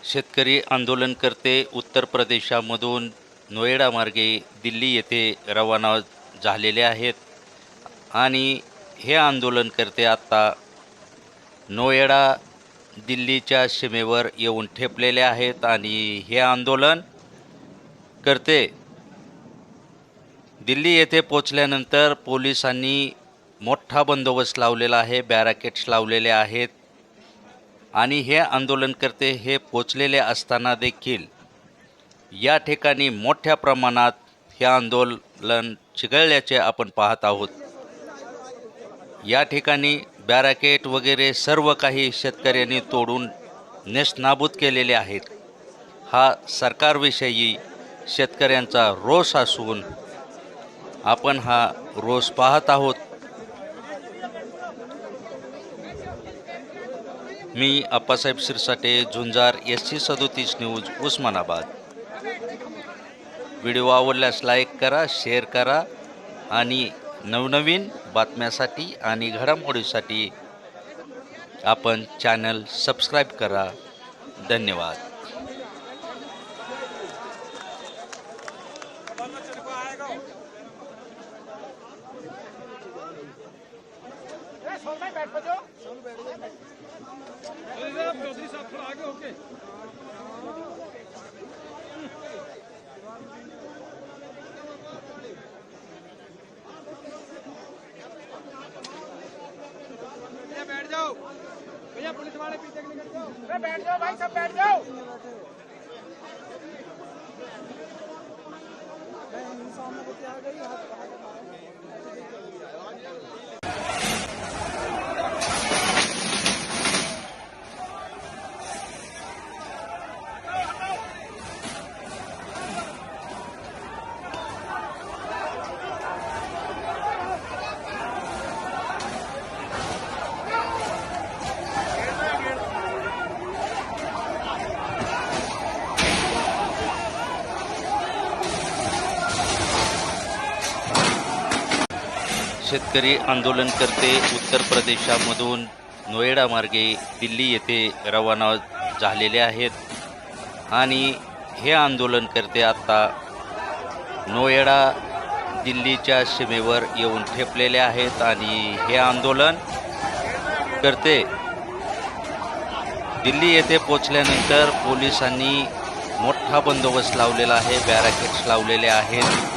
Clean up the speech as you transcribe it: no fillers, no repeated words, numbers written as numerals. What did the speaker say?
शेतकरी आंदोलनकर्ते उत्तर प्रदेशामधून नोएडा मार्गे दिल्ली येथे रवाना झालेले आहेत आणि हे आंदोलनकर्ते आता नोएडा दिल्लीच्या सीमेवर येऊन ठेपलेले आहेत आणि हे आंदोलन करते दिल्ली येथे पोचल्यानंतर पोलिसांनी मोठा बंदोबस्त लावलेला आहे, बॅरिकेड्स लावलेले आहेत आणि हे आंदोलनकर्ते हे पोचलेले असताना देखील या ठिकाणी मोठ्या प्रमाणात हे आंदोलन चिघळल्याचे आपण पाहत आहोत। या ठिकाणी बॅरिकेड वगैरे सर्व काही शेतकऱ्यांनी तोडून नेस्तनाबूत केलेले आहेत। हा सरकारविषयी शेतकऱ्यांचा रोष असून आपण हा रोष पाहत आहोत। मी Appasaheb Shirsate, Jhunjar SC37 news, Osmanabad. Video आवडल्यास लाईक करा, शेअर करा आणि नवनवीन बातम्यांसाठी आणि घडामोडीसाठी आपण चॅनल सबस्क्राईब करा। धन्यवाद। चौधरी साहब थोड़ा आगे होके बैठ जाओ भैया, पुलिस वाले पीछे निकल जाओ। बैठ जाओ भाई, सब बैठ जाओ। शेतकरी आंदोलनकर्ते उत्तर प्रदेशामधून नोएडा मार्गे दिल्ली येथे रवाना झालेले आहेत आणि हे आंदोलनकर्ते आता नोएडा दिल्लीच्या सीमेवर येऊन ठेपलेले आहेत आणि हे आंदोलन करते दिल्ली येथे पोचल्यानंतर पोलिसांनी मोठा बंदोबस्त लावलेला आहे, बॅरिकेड्स लावलेले आहेत